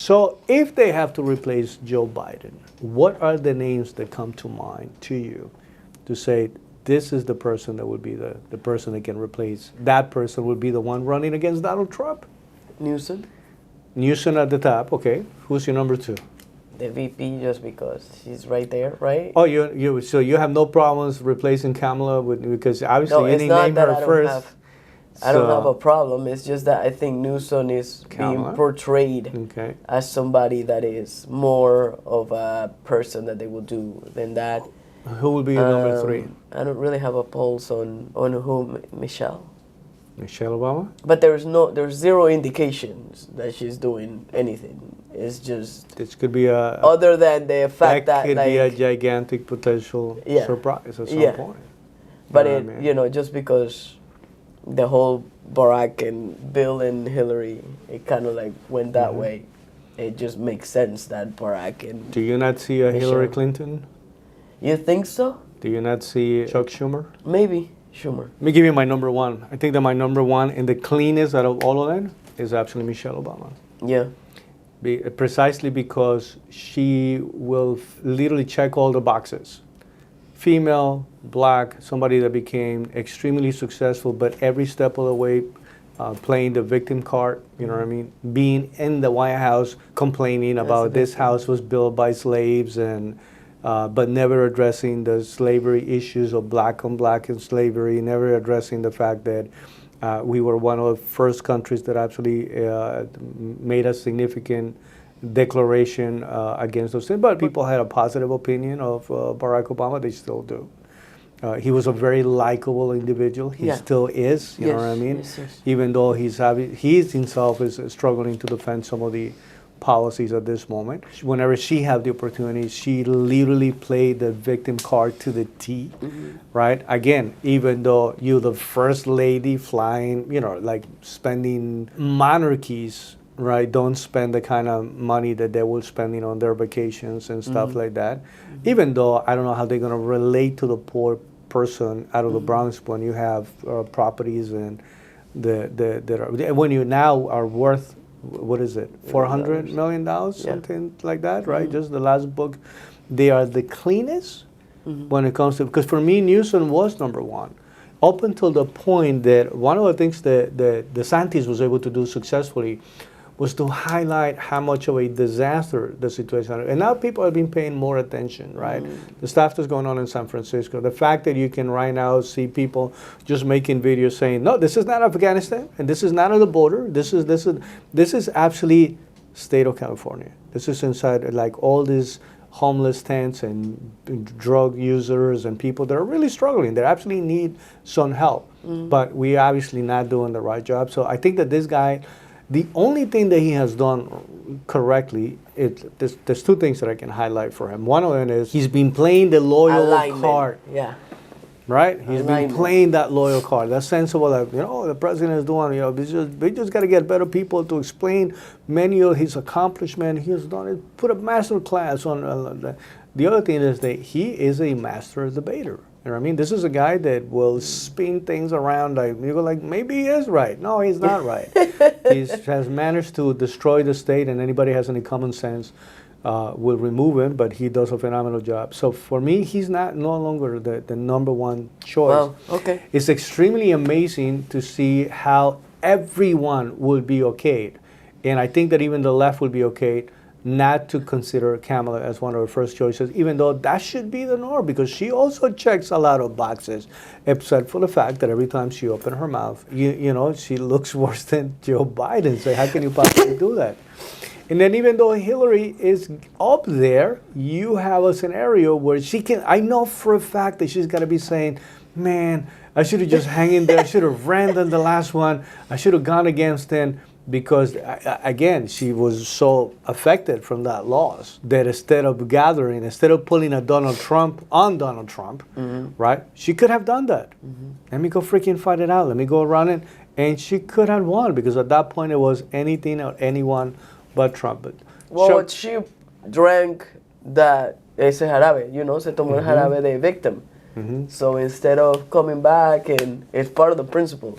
So if they have to replace Joe Biden, what are the names that come to mind to you to say this is the person that would be the person that can replace that person would be the one running against Donald Trump? Newsom, Newsom at the top, okay. Who's your number two? the VP, just because she's right there, right? Oh, so you have no problems replacing Kamala because obviously No, you it's didn't not name that her I don't first. have. I don't So- have a problem. It's just that I think Newsom is Kamala? being portrayed Okay. as somebody that is more of a person that they will do than that. Who will be your number three? I don't really have a pulse on whom Michelle. Michelle Obama? But there's zero indications that she's doing anything. It's just This could be a other than the fact that could like, be a gigantic potential Yeah. surprise at some Yeah. point. but You know it what I mean? just because the whole Barack and Bill and Hillary, it kind of like went that Mm-hmm. way. It just makes sense that Barack and Do you not see a Hillary Michelle. Clinton? you think so? Do you not see Chuck Schumer? Maybe Schumer. Let me give you my number one. I think that my number one and the cleanest out of all of them is actually Michelle Obama. Yeah. Precisely because she will literally check all the boxes. Female, black, somebody that became extremely successful, but every step of the way playing the victim card, you know what I mean? Being in the White House complaining about this house was built by slaves and but never addressing the slavery issues of black on black and slavery, never addressing the fact that we were one of the first countries that actually made a significant declaration against those things. But people had a positive opinion of Barack Obama. They still do. He was a very likable individual. He Yeah. still is. You know what I Yes, mean? yes. Even though he himself is struggling to defend some of the policies at this moment. Whenever she had the opportunity, she literally played the victim card to the T, right? Again, even though you're the first lady flying, like spending monarchies, right, don't spend the kind of money that they were spending on their vacations and stuff like that. Even though I don't know how they're going to relate to the poor person out of the Bronx when you have properties and when you now are worth, what is it, $400 million, something like that, right? Just the last book. They are the cleanest when it comes to, because for me, Newsom was number one. Up until the point that one of the things that DeSantis was able to do successfully was to highlight how much of a disaster the situation is. And now people have been paying more attention, right? The stuff that's going on in San Francisco, the fact that you can right now see people just making videos saying, no, this is not Afghanistan, and this is not on the border. This is actually state of California. This is inside like all these homeless tents and drug users and people that are really struggling. They actually need some help, but we obviously not doing the right job. So I think that this guy, the only thing that he has done correctly, there's two things that I can highlight for him. One of them is he's been playing the loyal Alignment. card, Yeah. right? He's been Alignment. playing that loyal card, that sense of like, the president is doing, we just got to get better people to explain many of his accomplishments. He has done it, put a master class on. The other thing is that he is a master debater. You know what I mean? This is a guy that will spin things around. Like you go, like maybe he is right. No, he's not right. He has managed to destroy the state, and anybody has any common sense will remove him. But he does a phenomenal job. So for me, he's no longer the number one choice. Well, okay. It's extremely amazing to see how everyone will be okayed, and I think that even the left will be okayed not to consider Kamala as one of her first choices, even though that should be the norm, because she also checks a lot of boxes, except for the fact that every time she opens her mouth, she looks worse than Joe Biden. So how can you possibly do that? And then even though Hillary is up there, you have a scenario where I know for a fact that she's got to be saying, man, I should have just hung in there. I should have ran on the last one. I should have gone against him. Because, again, she was so affected from that loss that instead of pulling a Donald Trump on Donald Trump, right, she could have done that. Let me go freaking fight it out. Let me go run it. And she could have won because at that point it was anything or anyone but Trump. Well, she drank ese jarabe, se tomó el jarabe de victim. So instead of coming back, and it's part of the principle.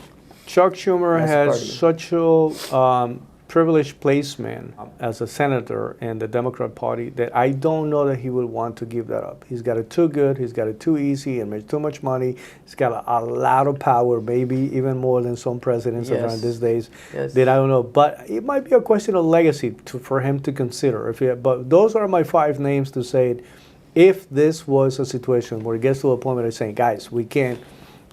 Chuck Schumer That's has part of it. such a privileged placement as a senator in the Democrat Party that I don't know that he would want to give that up. He's got it too good, he's got it too easy, and makes too much money. He's got a lot of power, maybe even more than some presidents Yes. around these days. Yes. That I don't know, but it might be a question of legacy for him to consider. But those are my 5 names to say, if this was a situation where it gets to a point where they're saying, guys, we don't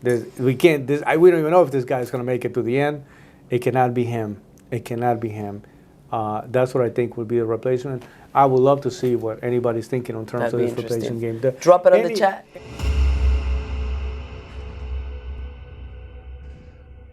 even know if this guy's going to make it to the end. It cannot be him. It cannot be him. That's what I think would be the replacement. I would love to see what anybody's thinking in terms That'd of be this replacement game. Drop it on the Any- chat.